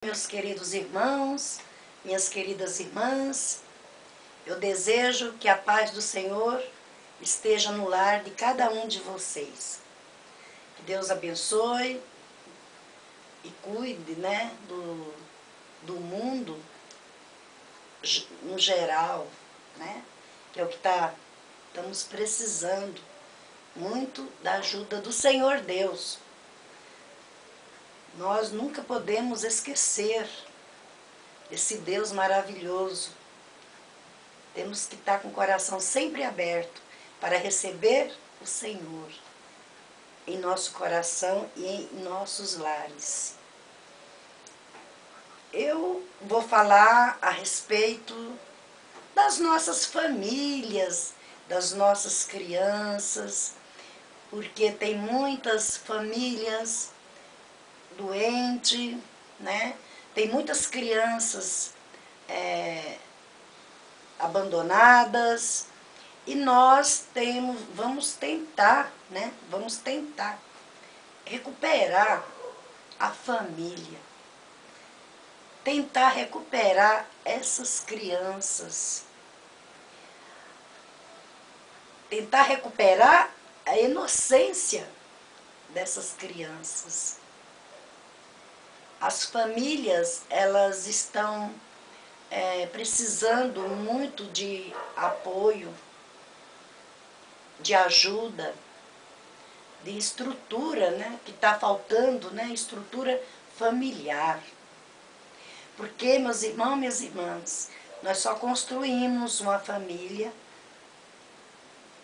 Meus queridos irmãos, minhas queridas irmãs, eu desejo que a paz do Senhor esteja no lar de cada um de vocês. Que Deus abençoe e cuide, do mundo no geral, que é o que estamos precisando muito da ajuda do Senhor Deus. Nós nunca podemos esquecer esse Deus maravilhoso. Temos que estar com o coração sempre aberto para receber o Senhor em nosso coração e em nossos lares. Eu vou falar a respeito das nossas famílias, das nossas crianças, porque tem muitas famílias doentes, Tem muitas crianças abandonadas, e nós vamos tentar recuperar a família, tentar recuperar essas crianças, tentar recuperar a inocência dessas crianças. As famílias, elas estão precisando muito de apoio, de ajuda, de estrutura, que está faltando, estrutura familiar. Porque, meus irmãos, minhas irmãs, nós só construímos uma família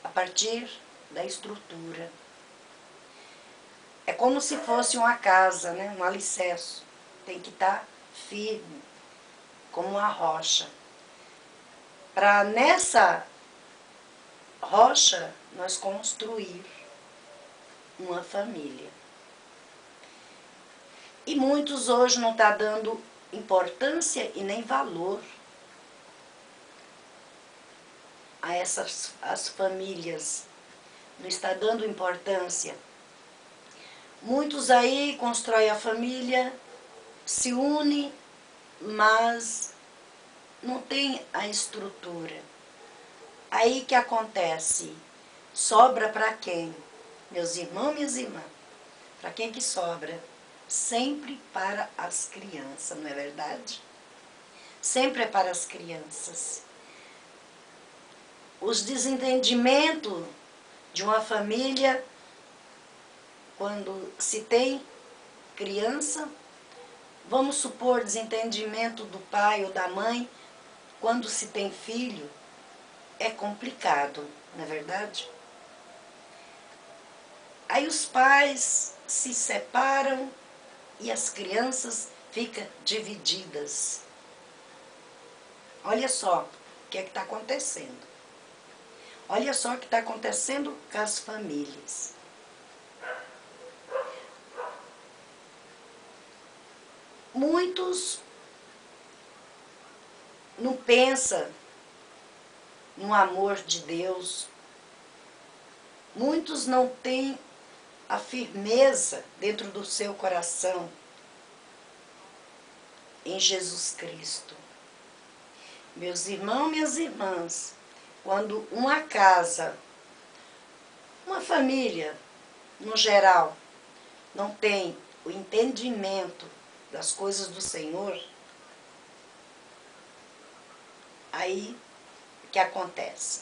a partir da estrutura. É como se fosse uma casa, um alicerce. Tem que estar firme, como uma rocha. Para nessa rocha nós construir uma família. E muitos hoje não estão dando importância e nem valor a as famílias. Não está dando importância. Muitos aí constroem a família, se unem, mas não tem a estrutura. Aí que acontece? Sobra para quem? Meus irmãos, minhas irmãs, para quem que sobra? Sempre para as crianças, não é verdade? Sempre é para as crianças. Os desentendimentos de uma família, quando se tem criança, vamos supor desentendimento do pai ou da mãe, quando se tem filho, é complicado, não é verdade? Aí os pais se separam e as crianças ficam divididas. Olha só o que é que está acontecendo. Olha só o que está acontecendo com as famílias. Muitos não pensam no amor de Deus. Muitos não têm a firmeza dentro do seu coração em Jesus Cristo. Meus irmãos, minhas irmãs, quando uma casa, uma família, no geral, não tem o entendimento das coisas do Senhor, aí o que acontece?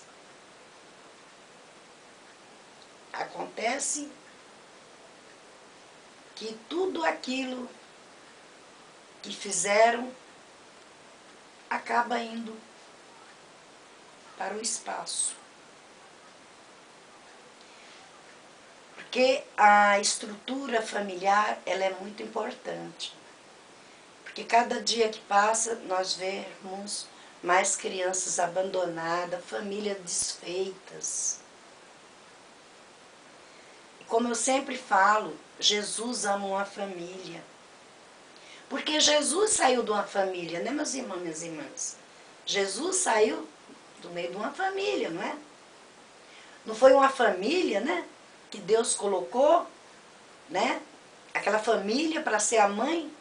Acontece que tudo aquilo que fizeram acaba indo para o espaço. Porque a estrutura familiar, ela é muito importante. Porque cada dia que passa, nós vemos mais crianças abandonadas, famílias desfeitas. E como eu sempre falo, Jesus ama uma família. Porque Jesus saiu de uma família, né, meus irmãos, minhas irmãs? Jesus saiu do meio de uma família, não é? Não foi uma família, que Deus colocou, aquela família para ser a mãe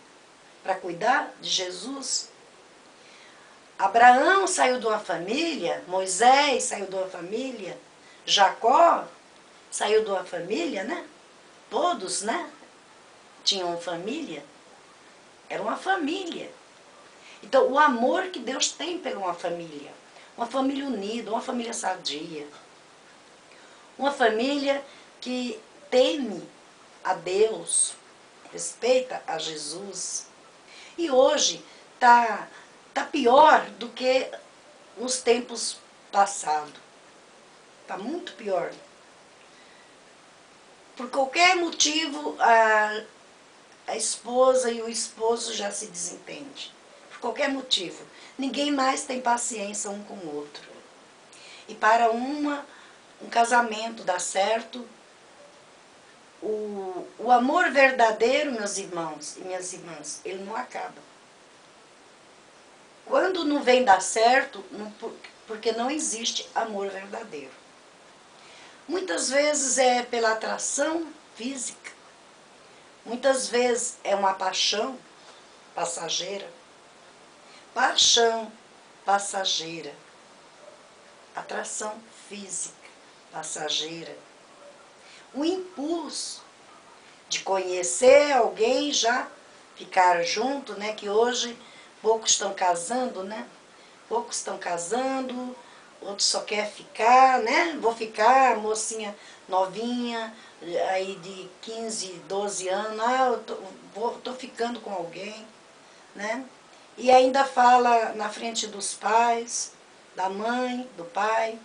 para cuidar de Jesus. Abraão saiu de uma família, Moisés saiu de uma família, Jacó saiu de uma família, né? Todos, né? Tinham família. Era uma família. Então, o amor que Deus tem por uma família unida, uma família sadia, uma família que teme a Deus, respeita a Jesus. E hoje tá pior do que nos tempos passados. Está muito pior. Por qualquer motivo, a esposa e o esposo já se desentendem. Por qualquer motivo. Ninguém mais tem paciência um com o outro. E para um casamento dar certo, o amor verdadeiro, meus irmãos e minhas irmãs, ele não acaba. Quando não vem dar certo, porque não existe amor verdadeiro. Muitas vezes é pela atração física. Muitas vezes é uma paixão passageira. Paixão passageira. Atração física passageira. O impulso de conhecer alguém e já ficar junto, né? Que hoje poucos estão casando, né? Poucos estão casando, outros só quer ficar, né? Vou ficar, mocinha novinha, aí de 15, 12 anos, eu tô ficando com alguém, né? E ainda fala na frente dos pais, da mãe, do pai.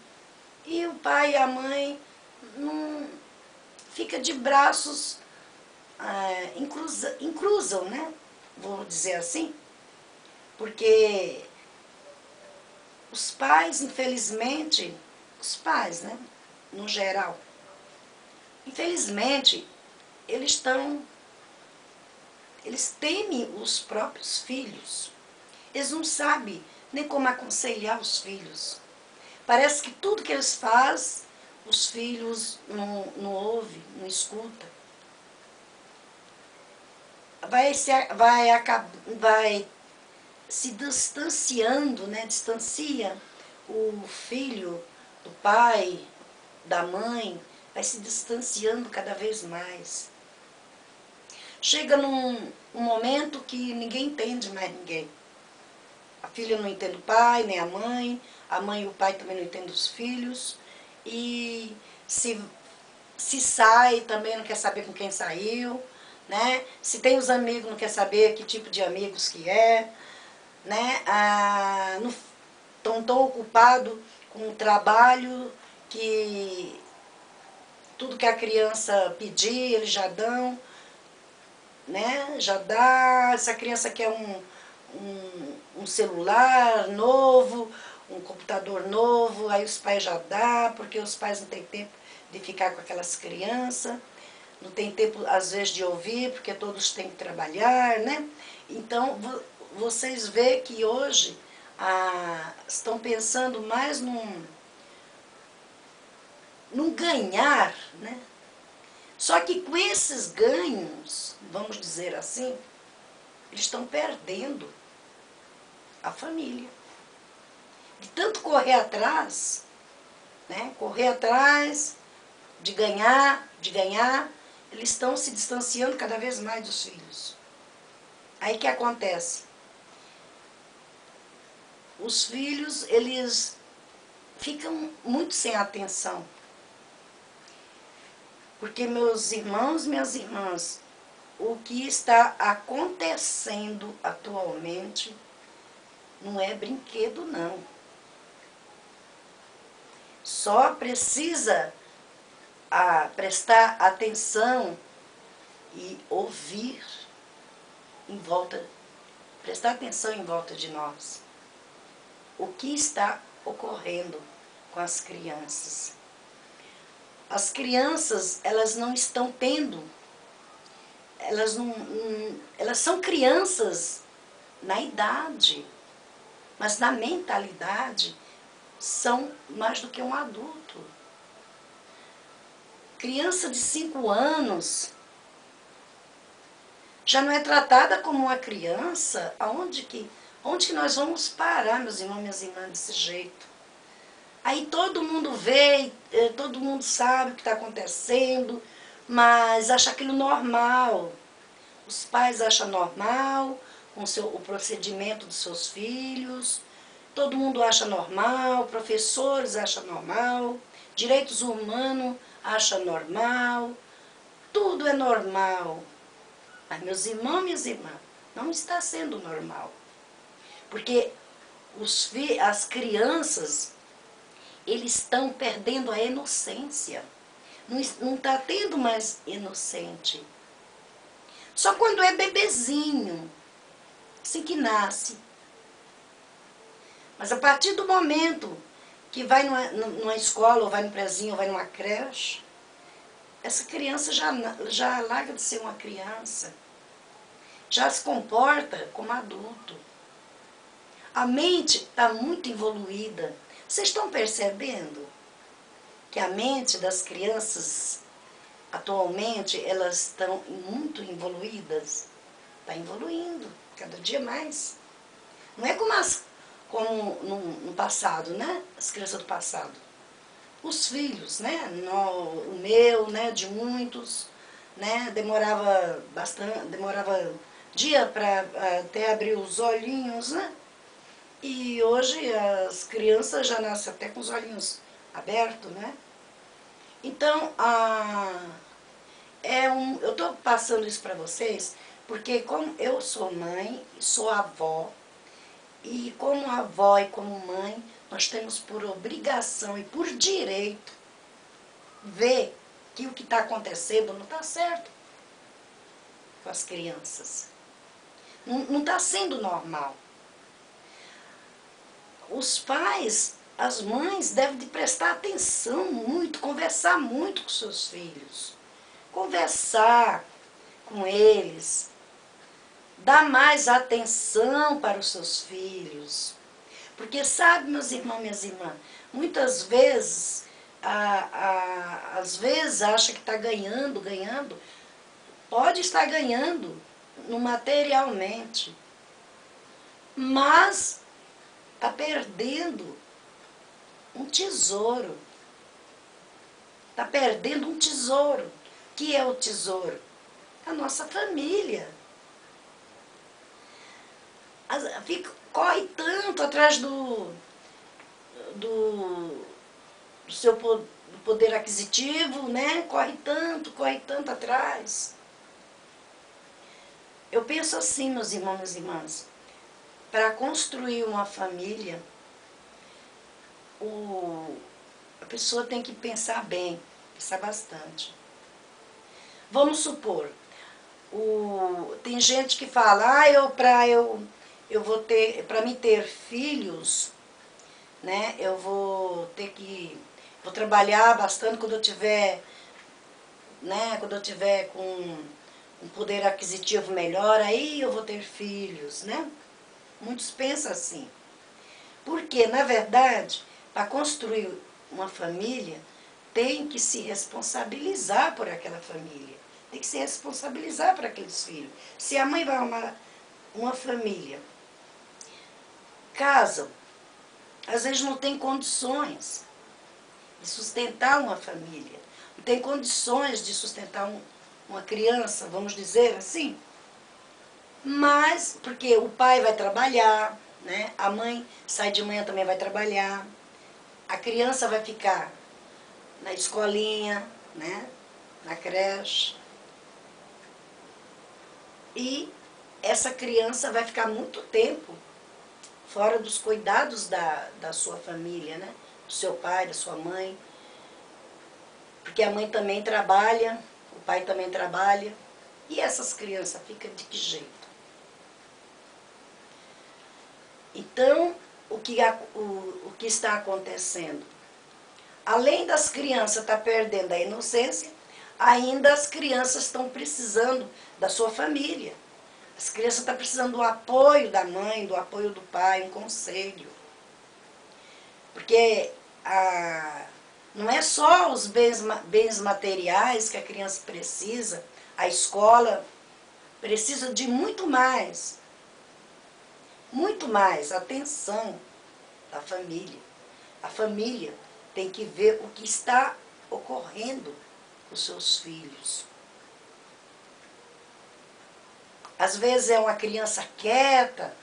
E o pai e a mãe não fica de braços inclusam, né? Vou dizer assim. Porque os pais, infelizmente, os pais, né? No geral, infelizmente, eles temem os próprios filhos. Eles não sabem nem como aconselhar os filhos. Parece que tudo que eles fazem, os filhos não ouvem, não escutam. Vai se distanciando, né? Distancia o filho do pai, da mãe, vai se distanciando cada vez mais. Chega num momento que ninguém entende mais ninguém. A filha não entende o pai, nem a mãe e o pai também não entendem os filhos. E se sai, também não quer saber com quem saiu, né? Se tem os amigos, não quer saber que tipo de amigos que é, né? Estão tão ocupados com o trabalho que tudo que a criança pedir, eles já dão, né? Já dá, se a criança quer um celular novo, um computador novo, aí os pais já dão, porque os pais não têm tempo de ficar com aquelas crianças, não tem tempo, às vezes, de ouvir, porque todos têm que trabalhar, né? Então, vocês veem que hoje estão pensando mais num ganhar, né? Só que com esses ganhos, vamos dizer assim, eles estão perdendo a família. De tanto correr atrás, né? Correr atrás de ganhar, eles estão se distanciando cada vez mais dos filhos. Aí o que acontece? Os filhos, eles ficam muito sem atenção. Porque, meus irmãos, minhas irmãs, o que está acontecendo atualmente não é brinquedo, não. Só precisa prestar atenção e ouvir prestar atenção em volta de nós. O que está ocorrendo com as crianças? As crianças, elas não estão tendo, elas são crianças na idade, mas na mentalidade são mais do que um adulto. Criança de 5 anos já não é tratada como uma criança, onde que nós vamos parar, meus irmãos e minhas irmãs, desse jeito? Aí todo mundo vê, todo mundo sabe o que está acontecendo, mas acha aquilo normal. Os pais acham normal o procedimento dos seus filhos, todo mundo acha normal, professores acham normal, direitos humanos acham normal, tudo é normal. Mas, meus irmãos e minhas irmãs, não está sendo normal. Porque as crianças, eles estão perdendo a inocência. Não está tendo mais inocente. Só quando é bebezinho, assim que nasce. Mas a partir do momento que vai numa escola, ou vai no prezinho, ou vai numa creche, essa criança já larga de ser uma criança. Já se comporta como adulto. A mente está muito evoluída. Vocês estão percebendo que a mente das crianças, atualmente, elas estão muito evoluídas? Está evoluindo, cada dia mais. Não é como no passado, né? As crianças do passado. Os filhos, né? O meu, né? De muitos, né? Demorava dia para até abrir os olhinhos, né? E hoje as crianças já nascem até com os olhinhos abertos, né? Então, eu estou passando isso para vocês, porque como eu sou mãe, sou avó, e como avó e como mãe, nós temos por obrigação e por direito ver que o que está acontecendo não está certo com as crianças. Não está sendo normal. Os pais, as mães devem de prestar atenção muito, conversar muito com seus filhos. Conversar com eles, dar mais atenção para os seus filhos. Porque sabe, meus irmãos e minhas irmãs, muitas vezes, às vezes acha que está ganhando, pode estar ganhando materialmente, mas está perdendo um tesouro. Está perdendo um tesouro. O que é o tesouro? A nossa família. Corre tanto atrás do seu poder aquisitivo, né? Corre tanto atrás. Eu penso assim, meus irmãos e minhas irmãs, para construir uma família, a pessoa tem que pensar bem, pensar bastante. Vamos supor, tem gente que fala, para mim ter filhos, né, vou trabalhar bastante quando eu tiver, né, com um poder aquisitivo melhor, aí eu vou ter filhos, né? Muitos pensam assim. Porque, na verdade, para construir uma família, tem que se responsabilizar por aquela família. Tem que se responsabilizar por aqueles filhos. Se a mãe vai arrumar uma família, casam, às vezes não tem condições de sustentar uma família. Não tem condições de sustentar uma criança, vamos dizer assim. Mas, porque o pai vai trabalhar, né? A mãe sai de manhã também vai trabalhar, a criança vai ficar na escolinha, né? Na creche. E essa criança vai ficar muito tempo fora dos cuidados da sua família, né? Do seu pai, da sua mãe. Porque a mãe também trabalha, o pai também trabalha. E essas crianças ficam de que jeito? Então, o que está acontecendo? Além das crianças estar perdendo a inocência, ainda as crianças estão precisando da sua família. As crianças estão precisando do apoio da mãe, do apoio do pai, um conselho. Porque não é só os bens materiais que a criança precisa, a escola precisa de muito mais atenção da família. A família tem que ver o que está ocorrendo com os seus filhos. Às vezes é uma criança quieta,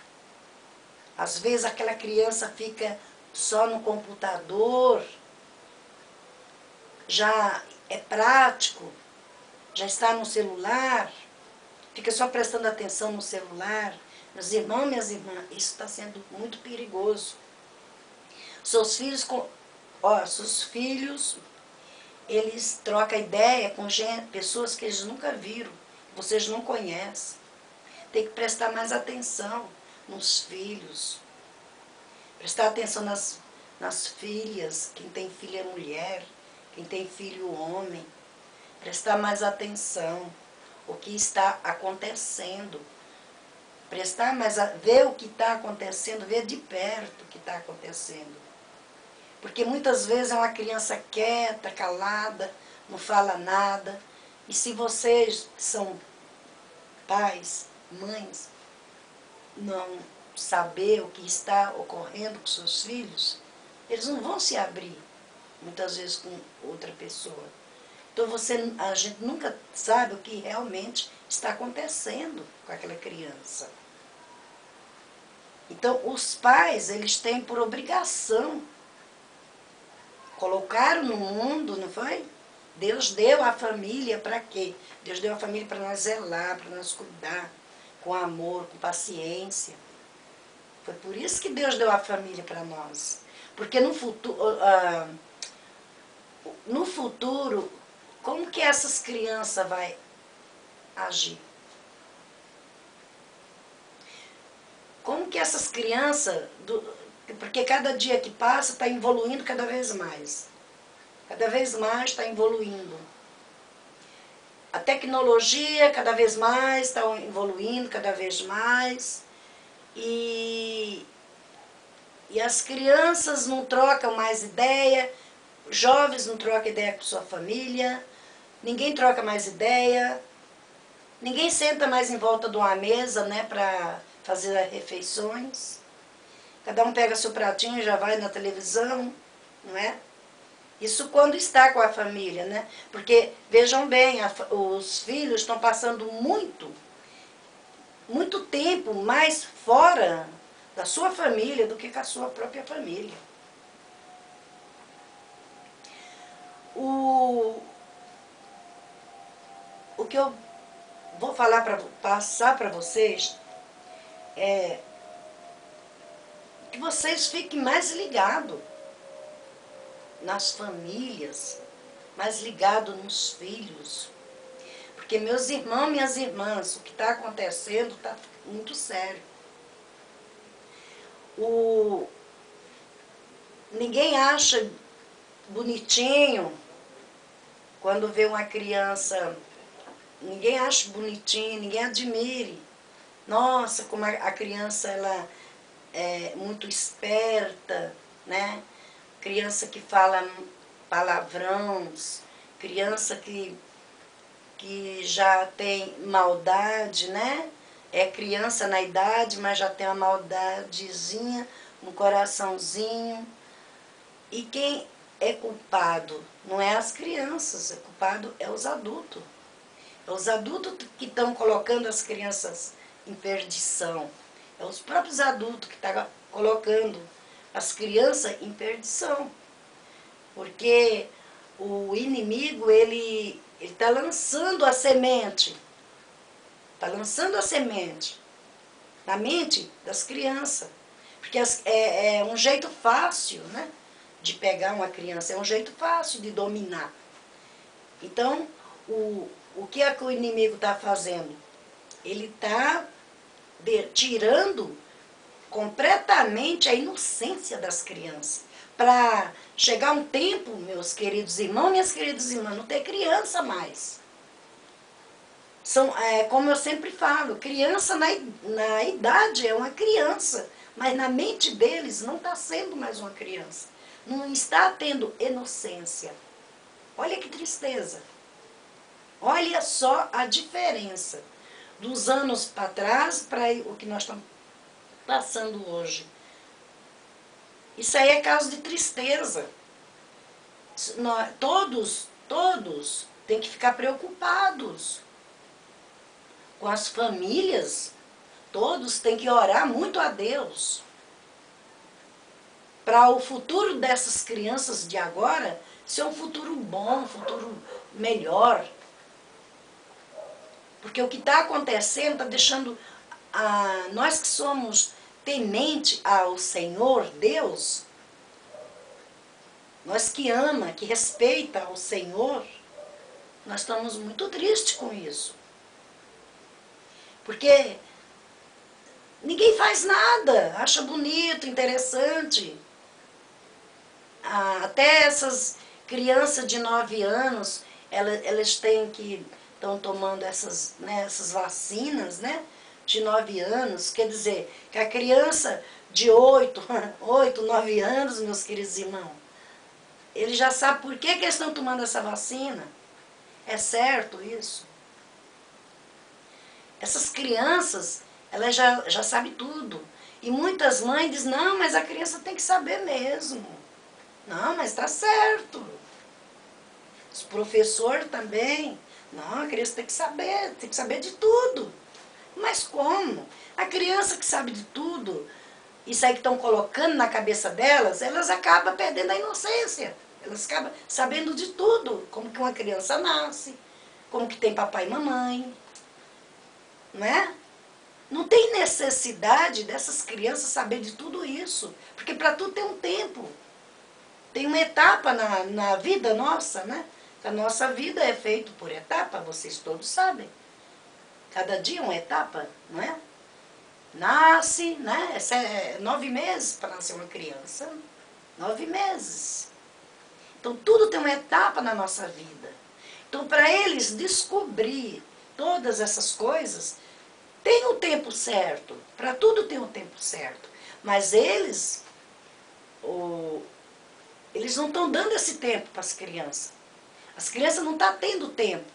às vezes aquela criança fica só no computador, já é prático, já está no celular, fica só prestando atenção no celular. Meus irmãos, minhas irmãs, isso está sendo muito perigoso. Seus filhos, eles trocam ideia com pessoas que eles nunca viram, que vocês não conhecem. Tem que prestar mais atenção nos filhos. Prestar atenção nas filhas, quem tem filha mulher, quem tem filho homem. Prestar mais atenção o que está acontecendo. Ver o que está acontecendo, ver de perto o que está acontecendo. Porque muitas vezes é uma criança quieta, calada, não fala nada. E se vocês são pais, mães, não saber o que está ocorrendo com seus filhos, eles não vão se abrir, muitas vezes, com outra pessoa. Então a gente nunca sabe o que realmente está acontecendo com aquela criança. Então os pais, eles têm por obrigação, colocaram no mundo, não foi? Deus deu a família para quê? Deus deu a família para nós zelar, para nós cuidar, com amor, com paciência. Foi por isso que Deus deu a família para nós. Porque no futuro, como que essas crianças vão agir? Como que essas crianças, porque cada dia que passa está evoluindo cada vez mais. Cada vez mais está evoluindo. A tecnologia cada vez mais está evoluindo, cada vez mais. E as crianças não trocam mais ideia, os jovens não trocam ideia com sua família, ninguém troca mais ideia, ninguém senta mais em volta de uma mesa, né, para fazer as refeições. Cada um pega seu pratinho e já vai na televisão, não é? Isso quando está com a família, né? Porque, vejam bem, os filhos estão passando muito tempo mais fora da sua família do que com a sua própria família. O que eu vou passar para vocês é que vocês fiquem mais ligados nas famílias, mais ligados nos filhos. Porque meus irmãos, minhas irmãs, o que está acontecendo está muito sério. Ninguém acha bonitinho quando vê uma criança, ninguém acha bonitinho, ninguém admire. Nossa, como a criança ela é muito esperta, né? Criança que fala palavrões, criança que já tem maldade, né? É criança na idade, mas já tem uma maldadezinha, um coraçãozinho. E quem é culpado não é as crianças, é culpado é os adultos. É os adultos que estão colocando as crianças em perdição. É os próprios adultos que estão colocando as crianças em perdição. Porque o inimigo, ele está lançando a semente. Está lançando a semente na mente das crianças. Porque é um jeito fácil, né, de pegar uma criança, é um jeito fácil de dominar. Então, o que é que o inimigo está fazendo? Ele está tirando completamente a inocência das crianças. Para chegar um tempo, meus queridos irmãos, minhas queridas irmãs, não ter criança mais. Como eu sempre falo, criança na idade é uma criança, mas na mente deles não está sendo mais uma criança. Não está tendo inocência. Olha que tristeza. Olha só a diferença. dos anos para trás para o que nós estamos passando hoje. Isso aí é causa de tristeza. Todos têm que ficar preocupados com as famílias. Todos têm que orar muito a Deus para o futuro dessas crianças de agora ser um futuro bom, um futuro melhor. Porque o que está acontecendo está deixando nós que somos temente ao Senhor Deus, nós que ama, que respeita ao Senhor, nós estamos muito tristes com isso. Porque ninguém faz nada, acha bonito, interessante. Até essas crianças de 9 anos, elas estão tomando essas vacinas, né, de 9 anos. Quer dizer, que a criança de 8, 9 anos, meus queridos irmãos, ele já sabe por que eles estão tomando essa vacina. É certo isso? Essas crianças, elas já sabem tudo. E muitas mães dizem, não, mas a criança tem que saber mesmo. Não, mas está certo. Os professores também. Não, a criança tem que saber de tudo. Mas como? A criança que sabe de tudo, isso aí que estão colocando na cabeça delas, elas acabam perdendo a inocência. Elas acabam sabendo de tudo. Como que uma criança nasce, como que tem papai e mamãe. Não é? Não tem necessidade dessas crianças saber de tudo isso. Porque para tudo tem um tempo. Tem uma etapa na vida nossa, né? A nossa vida é feita por etapa, vocês todos sabem. Cada dia é uma etapa, não é? Nasce, né? 9 meses para nascer uma criança. 9 meses. Então, tudo tem uma etapa na nossa vida. Então, para eles descobrir todas essas coisas, tem o tempo certo. Para tudo tem o tempo certo. Mas eles não estão dando esse tempo para as crianças. As crianças não estão tendo tempo.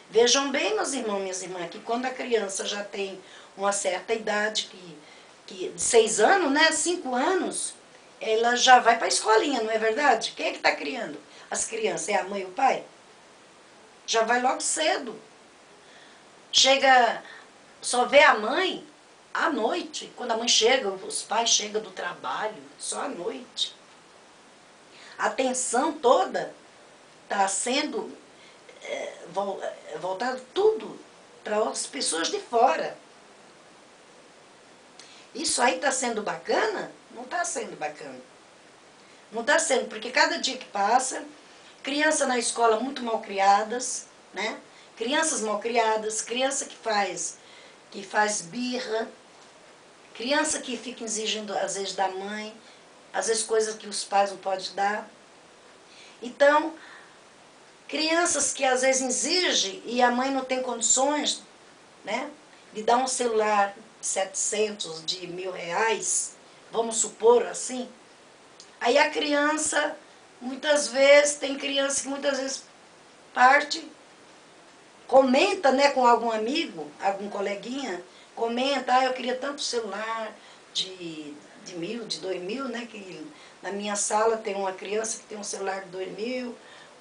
Vejam bem, meus irmãos e minhas irmãs, que quando a criança já tem uma certa idade, de 6 anos, né, 5 anos, ela já vai para a escolinha, não é verdade? Quem é que está criando as crianças? É a mãe e o pai? Já vai logo cedo. Chega, só vê a mãe à noite. Quando a mãe chega, os pais chegam do trabalho, só à noite. A atenção toda está sendo voltada tudo para as pessoas de fora. Isso aí está sendo bacana? Não está sendo bacana. Não está sendo, porque cada dia que passa, criança na escola muito mal criadas, né? Crianças mal criadas, criança que faz birra, criança que fica exigindo, às vezes, da mãe, às vezes coisas que os pais não podem dar. Então, crianças que às vezes exigem e a mãe não tem condições, né, de dar um celular de 700, de R$ 1.000, vamos supor assim. Aí a criança, muitas vezes, tem criança que muitas vezes parte, comenta, né, com algum amigo, algum coleguinha, comenta, eu queria tanto celular de 1.000, de 2.000, né, que na minha sala tem uma criança que tem um celular de 2.000,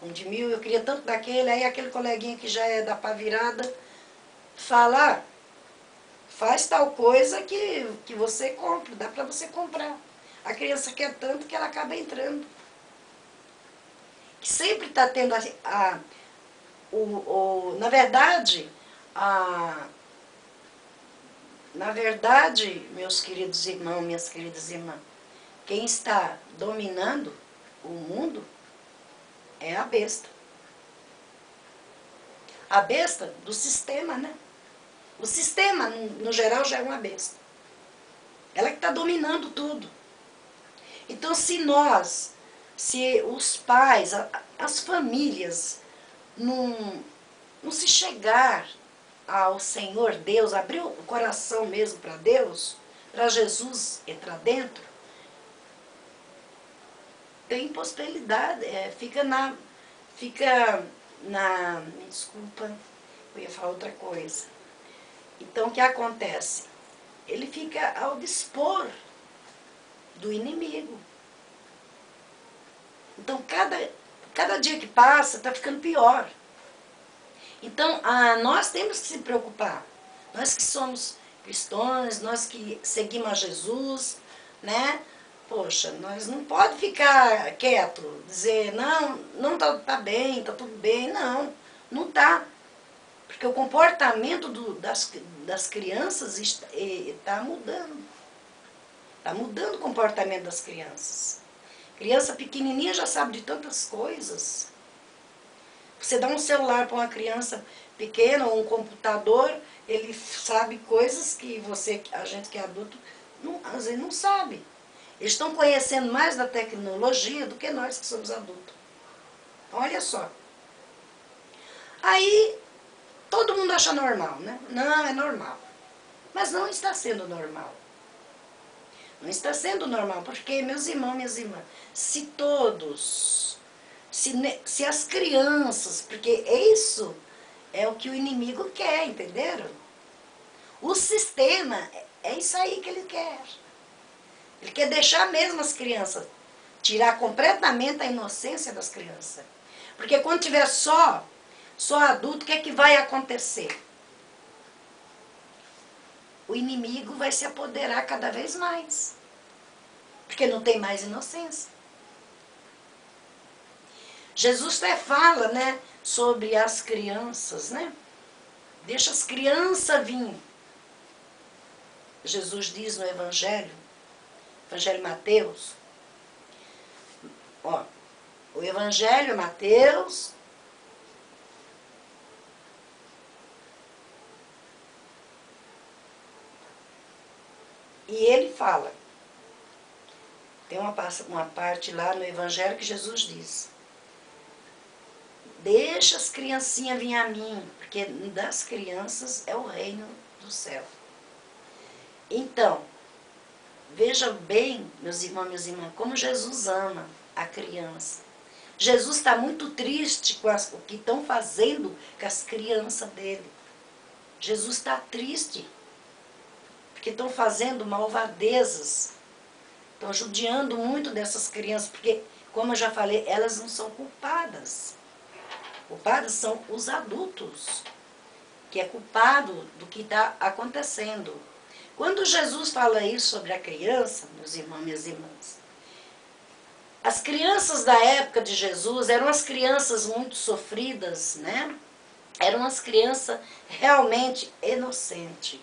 um de 1.000, eu queria tanto daquele, aí aquele coleguinha que já é da pá virada, fala, faz tal coisa que você compra, dá para você comprar. A criança quer tanto que ela acaba entrando. Que sempre está tendo na verdade, meus queridos irmãos, minhas queridas irmãs, quem está dominando o mundo é a besta. A besta do sistema, né? O sistema, no geral, já é uma besta. Ela que está dominando tudo. Então, se os pais, as famílias, não se chegar ao Senhor Deus, abrir o coração mesmo para Deus, para Jesus entrar dentro, tem possibilidade, me desculpa, eu ia falar outra coisa. Então, o que acontece? Ele fica ao dispor do inimigo. Então, cada dia que passa, está ficando pior. Então, nós temos que se preocupar. Nós que somos cristãos, nós que seguimos a Jesus, né? Poxa, nós não pode ficar quieto, dizer, não tá bem, tá tudo bem. Não, não tá. Porque o comportamento das crianças está mudando. Está mudando o comportamento das crianças. Criança pequenininha já sabe de tantas coisas. Você dá um celular para uma criança pequena ou um computador, ele sabe coisas que a gente que é adulto, às vezes não sabe. Eles estão conhecendo mais da tecnologia do que nós que somos adultos. Olha só. Aí, todo mundo acha normal, né? Não, é normal. Mas não está sendo normal. Não está sendo normal, porque, meus irmãos, minhas irmãs, se todos, se as crianças, porque isso é o que o inimigo quer, entenderam? O sistema, é isso aí que ele quer. Ele quer deixar mesmo as crianças, tirar completamente a inocência das crianças. Porque quando tiver só adulto, o que é que vai acontecer? O inimigo vai se apoderar cada vez mais. Porque não tem mais inocência. Jesus até fala, né, sobre as crianças, né? Deixa as crianças vir. Jesus diz no Evangelho Mateus, ó, o Evangelho Mateus, e ele fala, tem uma parte lá no Evangelho que Jesus diz, deixa as criancinhas vir a mim, porque das crianças é o reino do céu. Então, veja bem, meus irmãos e minhas irmãs, como Jesus ama a criança. Jesus está muito triste com o que estão fazendo com as crianças dele. Jesus está triste, porque estão fazendo malvadezas, estão judiando muito dessas crianças, porque, como eu já falei, elas não são culpadas. Culpados são os adultos, que é culpado do que está acontecendo. Quando Jesus fala isso sobre a criança, meus irmãos e minhas irmãs, as crianças da época de Jesus eram as crianças muito sofridas, né? Eram as crianças realmente inocentes.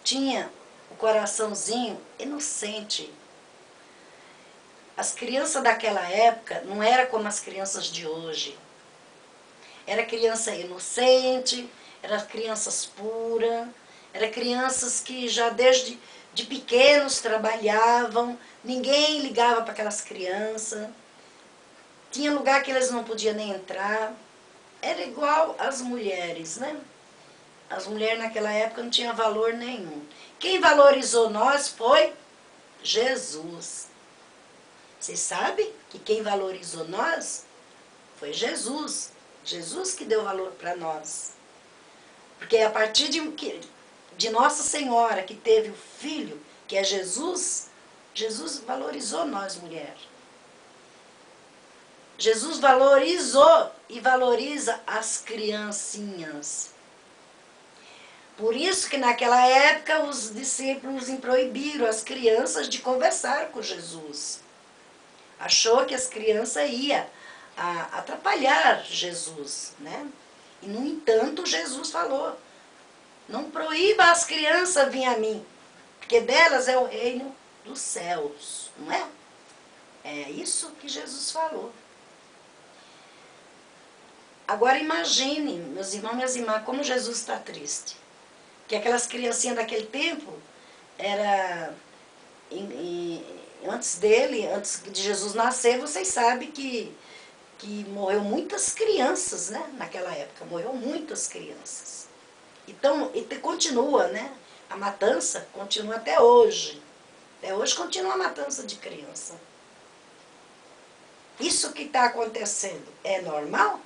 Tinha o coraçãozinho inocente. As crianças daquela época não eram como as crianças de hoje. Era criança inocente, eram crianças puras, eram crianças que já desde de pequenos trabalhavam, ninguém ligava para aquelas crianças, tinha lugar que eles não podiam nem entrar. Era igual às mulheres, né? As mulheres naquela época não tinham valor nenhum. Quem valorizou nós foi Jesus. Vocês sabem que quem valorizou nós foi Jesus. Jesus que deu valor para nós. Porque a partir de Nossa Senhora, que teve o Filho, que é Jesus, Jesus valorizou nós, mulher. Jesus valorizou e valoriza as criancinhas. Por isso que naquela época os discípulos proibiram as crianças de conversar com Jesus. Achou que as crianças iam atrapalhar Jesus, né? E, no entanto, Jesus falou, não proíba as crianças vir a mim, porque delas é o reino dos céus, não é? É isso que Jesus falou. Agora imagine, meus irmãos e minhas irmãs, como Jesus está triste. Que aquelas criancinhas daquele tempo, antes de Jesus nascer, vocês sabem que morreu muitas crianças, né? Naquela época, morreu muitas crianças. Então, e continua, né? A matança continua até hoje. Até hoje continua a matança de criança. Isso que está acontecendo é normal?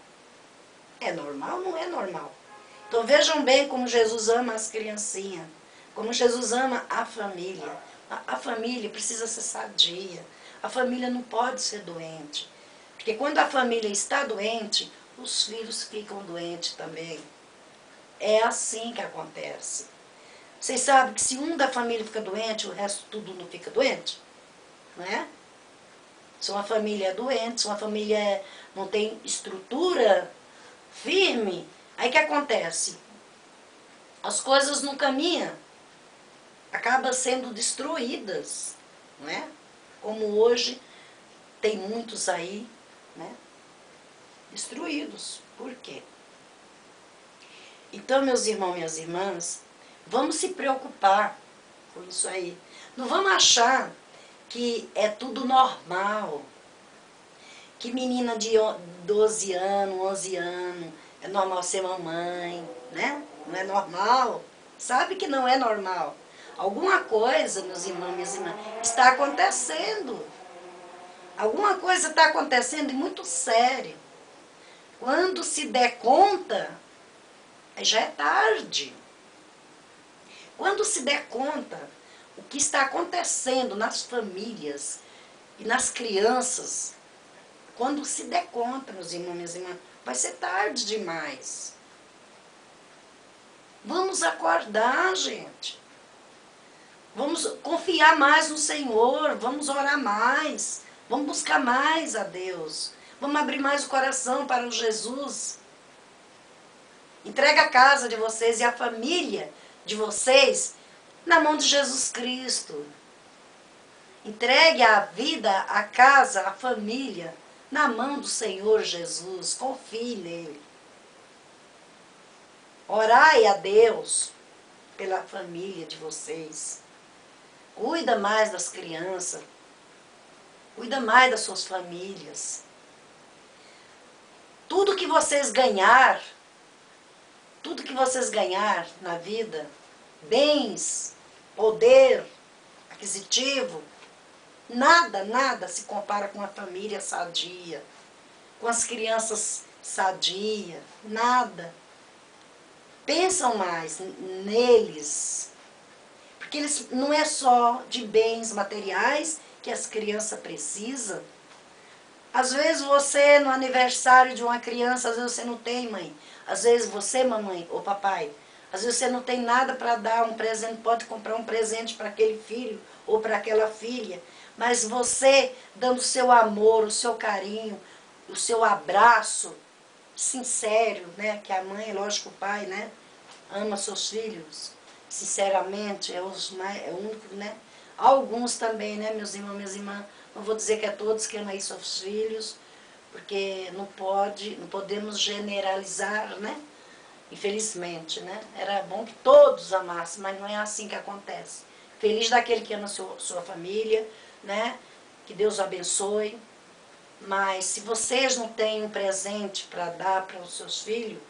É normal? Não é normal. Então vejam bem como Jesus ama as criancinhas, como Jesus ama a família. A família precisa ser sadia, a família não pode ser doente. Porque quando a família está doente, os filhos ficam doentes também. É assim que acontece. Vocês sabem que se um da família fica doente, o resto tudo não fica doente? Não é? Se uma família é doente, se uma família não tem estrutura firme, aí o que acontece? As coisas não caminham, acabam sendo destruídas, não é? Como hoje tem muitos aí, né? Destruídos. Por quê? Então, meus irmãos e minhas irmãs, vamos se preocupar com isso aí. Não vamos achar que é tudo normal. Que menina de 12 anos, 11 anos, é normal ser mamãe, né? Não é normal. Sabe que não é normal. Alguma coisa, meus irmãos e minhas irmãs, está acontecendo. Alguma coisa está acontecendo e muito sério. Quando se der conta, já é tarde. Quando se der conta o que está acontecendo nas famílias e nas crianças, quando se der conta, meus irmãos e minhas irmãs, vai ser tarde demais. Vamos acordar, gente. Vamos confiar mais no Senhor, vamos orar mais, vamos buscar mais a Deus. Vamos abrir mais o coração para o Jesus. Entrega a casa de vocês e a família de vocês na mão de Jesus Cristo. Entregue a vida, a casa, a família na mão do Senhor Jesus. Confie nele. Orai a Deus pela família de vocês. Cuida mais das crianças. Cuida mais das suas famílias. Tudo que vocês ganhar na vida, bens, poder aquisitivo, nada se compara com a família sadia, com as crianças sadias, nada. Pensam mais neles, porque eles não é só de bens materiais que as crianças precisam. Às vezes você, no aniversário de uma criança, às vezes você não tem, mãe. Às vezes você, mamãe ou papai, às vezes você não tem nada para dar um presente, pode comprar um presente para aquele filho ou para aquela filha. Mas você, dando o seu amor, o seu carinho, o seu abraço sincero, né? Que a mãe, lógico, o pai, né? Ama seus filhos, sinceramente, é o único, né? Alguns também, né, meus irmãos, minhas irmãs, não vou dizer que é todos que amam seus filhos, porque não podemos generalizar, né? Infelizmente, né? Era bom que todos amassem, mas não é assim que acontece. Feliz daquele que ama sua família, né? Que Deus abençoe. Mas se vocês não têm um presente para dar para os seus filhos,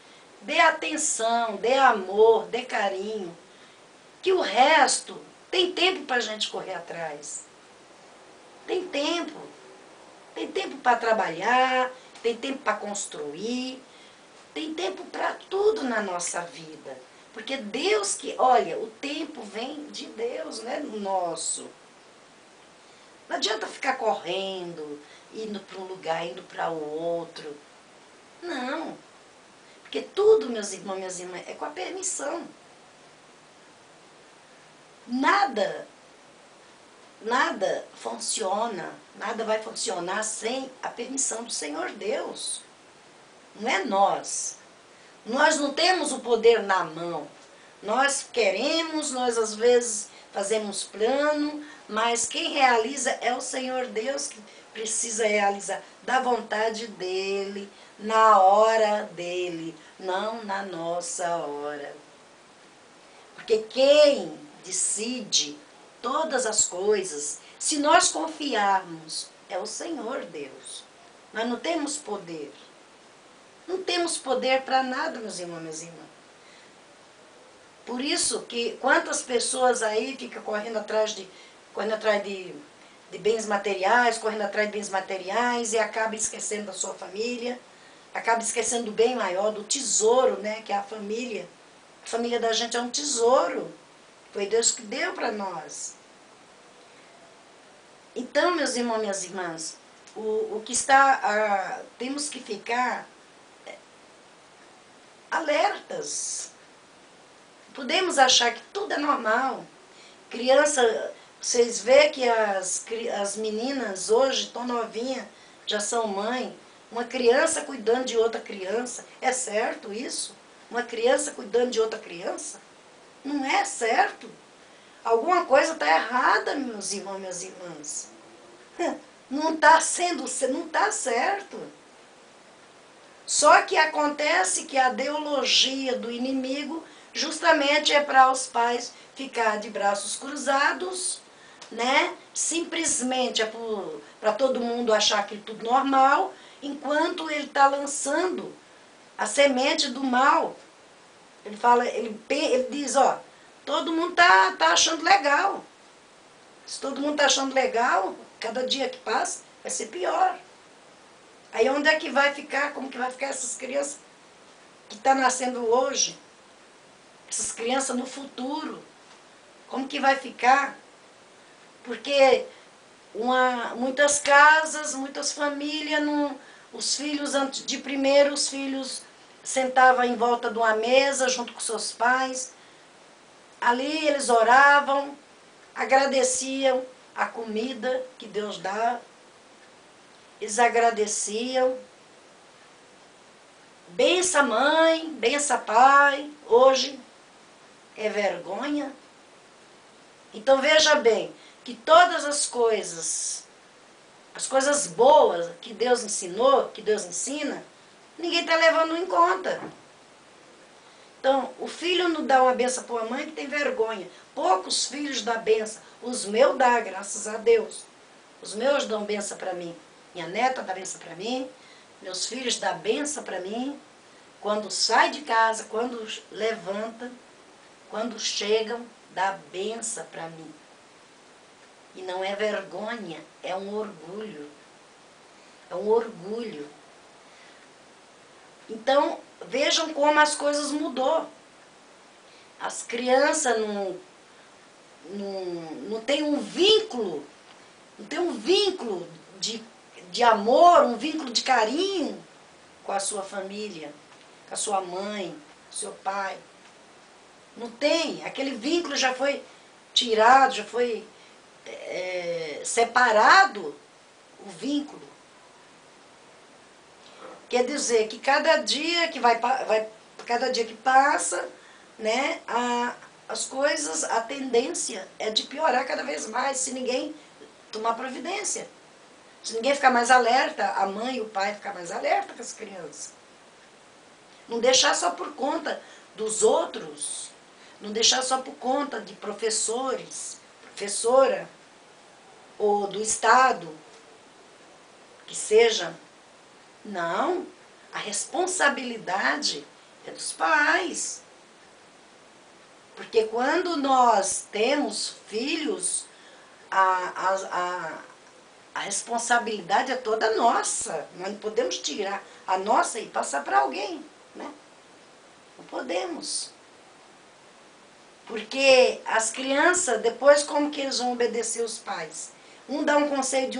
dê atenção, dê amor, dê carinho. Que o resto tem tempo para a gente correr atrás. Tem tempo. Tem tempo para trabalhar, tem tempo para construir, tem tempo para tudo na nossa vida. Porque Deus que, olha, o tempo vem de Deus, não é nosso. Não adianta ficar correndo, indo para um lugar, indo para o outro. Não. Porque tudo, meus irmãos e minhas irmãs, é com a permissão. Nada funciona, nada vai funcionar sem a permissão do Senhor Deus. Não é nós. Nós não temos o poder na mão. Nós queremos, nós às vezes fazemos plano, mas quem realiza é o Senhor Deus que precisa realizar da vontade dEle, na hora dEle, não na nossa hora. Porque quem decide todas as coisas, se nós confiarmos, é o Senhor Deus. Nós não temos poder. Não temos poder para nada, meus irmãos e minhas irmãs. Por isso que quantas pessoas aí ficam correndo atrás de bens materiais, correndo atrás de bens materiais e acaba esquecendo da sua família, acaba esquecendo do bem maior, do tesouro, né, que é a família. A família da gente é um tesouro. Foi Deus que deu para nós. Então, meus irmãos, minhas irmãs, o que está... temos que ficar alertas. Podemos achar que tudo é normal. Criança, vocês veem que as meninas hoje, tão novinhas, já são mãe. Uma criança cuidando de outra criança. É certo isso? Uma criança cuidando de outra criança? Não é certo. Alguma coisa está errada, meus irmãos, minhas irmãs. Não está certo. Só que acontece que a ideologia do inimigo justamente é para os pais ficar de braços cruzados, né? Simplesmente é para todo mundo achar aquilo tudo normal, enquanto ele está lançando a semente do mal. Ele fala, ele diz, ó, todo mundo tá achando legal. Se todo mundo está achando legal, cada dia que passa vai ser pior. Aí onde é que vai ficar, como que vai ficar essas crianças que estão nascendo hoje? Essas crianças no futuro, como que vai ficar? Porque muitas casas, muitas famílias, os filhos, os filhos sentavam em volta de uma mesa junto com seus pais. Ali eles oravam, agradeciam a comida que Deus dá. Eles agradeciam. Bença mãe, bença pai. Hoje é vergonha. Então veja bem, que todas as coisas boas que Deus ensinou, que Deus ensina, ninguém está levando em conta. Então, o filho não dá uma benção para a mãe que tem vergonha. Poucos filhos dão benção. Os meus dão, graças a Deus. Os meus dão benção para mim. Minha neta dá benção para mim. Meus filhos dão benção para mim. Quando sai de casa, quando levanta, quando chegam, dá benção para mim. E não é vergonha, é um orgulho. É um orgulho. Então, vejam como as coisas mudou. As crianças não têm um vínculo, de amor, um vínculo de carinho com a sua família, com a sua mãe, com o seu pai. Não tem, aquele vínculo já foi tirado, já foi separado o vínculo. Quer dizer que cada dia que passa, né, as coisas, a tendência é de piorar cada vez mais, se ninguém tomar providência. Se ninguém ficar mais alerta, a mãe e o pai ficar mais alerta com as crianças. Não deixar só por conta dos outros, não deixar só por conta de professores, professora, ou do Estado, que seja. Não, a responsabilidade é dos pais. Porque quando nós temos filhos, a responsabilidade é toda nossa. Nós não podemos tirar a nossa e passar para alguém, né? Não podemos. Porque as crianças, depois como que eles vão obedecer os pais? Um dá um conselho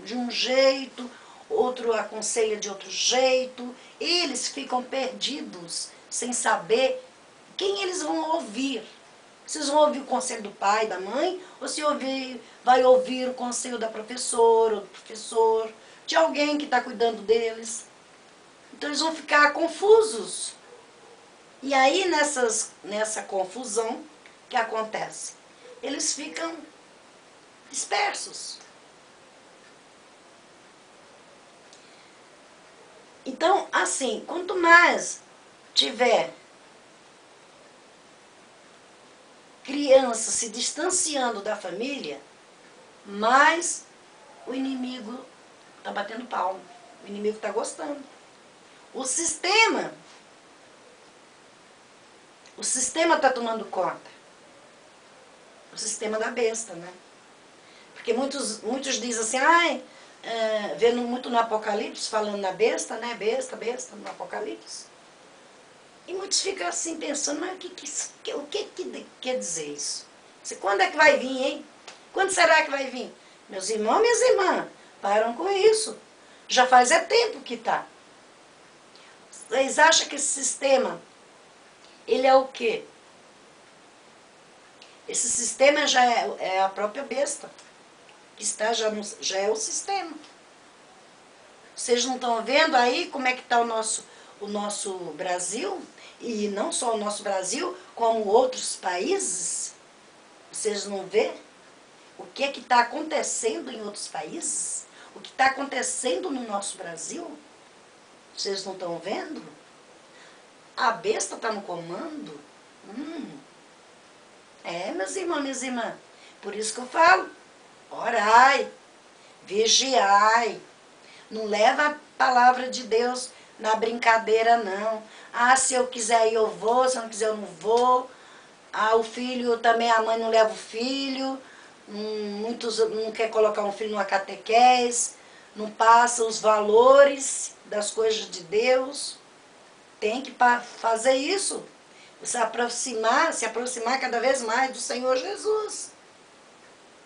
de um jeito, outro aconselha de outro jeito. Eles ficam perdidos, sem saber quem eles vão ouvir. Vocês vão ouvir o conselho do pai, da mãe, ou se vai ouvir o conselho da professora ou do professor, de alguém que está cuidando deles. Então eles vão ficar confusos. E aí nessa confusão, o que acontece? Eles ficam dispersos. Então, assim, quanto mais tiver criança se distanciando da família, mais o inimigo está batendo palma. O inimigo está gostando. O sistema está tomando conta. O sistema da besta, né? Porque muitos dizem assim, vendo muito no Apocalipse, falando na besta, né? Besta, no Apocalipse. E muitos ficam assim pensando, mas o que quer dizer isso? Quando é que vai vir, hein? Quando será que vai vir? Meus irmãos, minhas irmãs, param com isso. Já faz tempo que está. Vocês acham que esse sistema, ele é o quê? Esse sistema já é a própria besta. Que está, já é o sistema. Vocês não estão vendo aí como é que está o nosso Brasil? E não só o nosso Brasil, como outros países? Vocês não vê o que é que está acontecendo em outros países? O que está acontecendo no nosso Brasil? Vocês não estão vendo? A besta está no comando. Meus irmãos, minhas irmãs. Por isso que eu falo, orai, vigiai. Não leva a palavra de Deus na brincadeira, não. Ah, se eu quiser ir, eu vou, se eu não quiser, eu não vou. Ah, o filho também, a mãe não leva o filho. Muitos não quer colocar um filho numa catequese. Não passa os valores das coisas de Deus. Tem que fazer isso. Se aproximar cada vez mais do Senhor Jesus.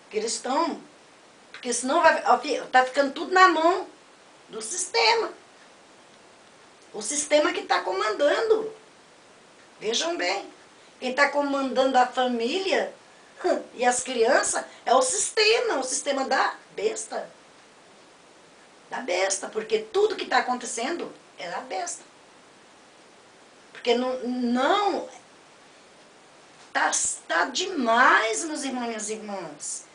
Porque senão tá ficando tudo na mão do sistema. O sistema que está comandando. Vejam bem. Quem está comandando a família e as crianças é o sistema da besta. Da besta, porque tudo que está acontecendo é da besta. Porque não tá demais, meus irmãos e minhas irmãs.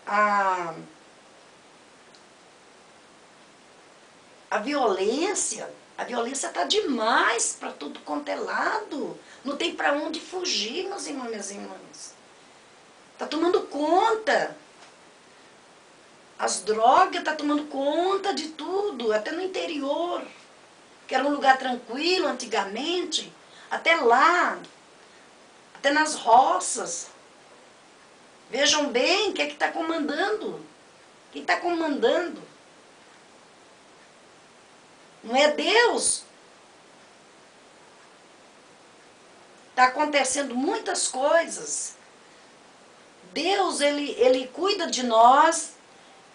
A violência está demais para tudo quanto é lado. Não tem para onde fugir, meus irmãos e minhas irmãs. Está tomando conta. As drogas estão tomando conta de tudo, até no interior, que era um lugar tranquilo antigamente, até lá, até nas roças. Vejam bem, quem é que está comandando? Quem está comandando? Não é Deus. Está acontecendo muitas coisas. Deus, ele cuida de nós,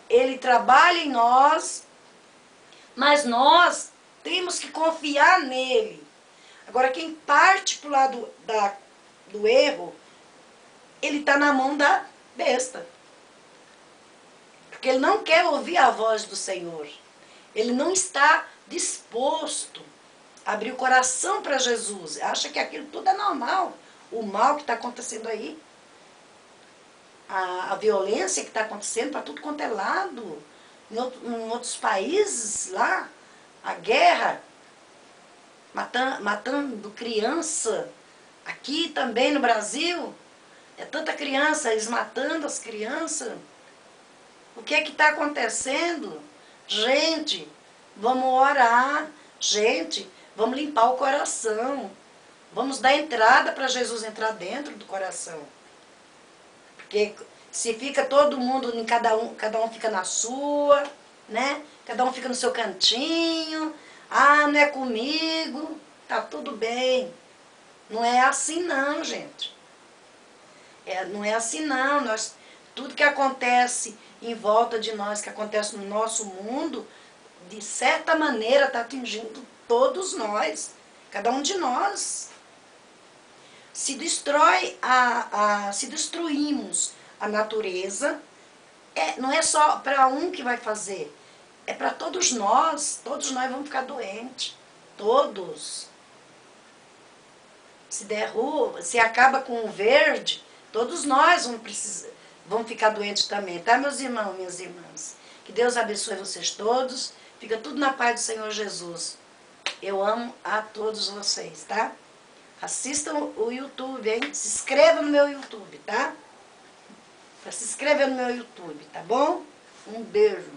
Ele trabalha em nós, mas nós temos que confiar nele. Agora, quem parte para o lado do erro, ele está na mão da besta. Porque ele não quer ouvir a voz do Senhor. Ele não está disposto a abrir o coração para Jesus. Acha que aquilo tudo é normal. O mal que está acontecendo aí. A violência que está acontecendo para tudo quanto é lado. Em outros países lá, a guerra, matando criança. Aqui também no Brasil, é tanta criança, eles matando as crianças. O que é que está acontecendo? Gente, vamos orar. Gente, vamos limpar o coração. Vamos dar entrada para Jesus entrar dentro do coração. Porque se fica todo mundo, cada um fica na sua, né? Cada um fica no seu cantinho. Ah, não é comigo. Tá tudo bem. Não é assim não, gente. Não é assim não. Tudo que acontece em volta de nós, que acontece no nosso mundo, de certa maneira está atingindo todos nós. Cada um de nós. Se destruímos a natureza, não é só para um que vai fazer, é para todos nós vamos ficar doentes, todos. Se acaba com o verde, todos nós vamos ficar doentes também, tá, meus irmãos, minhas irmãs? Que Deus abençoe vocês todos, fica tudo na paz do Senhor Jesus. Eu amo a todos vocês, tá? Assistam o YouTube, hein? Se inscreva no meu YouTube, tá? Para se inscrever no meu YouTube, tá bom? Um beijo.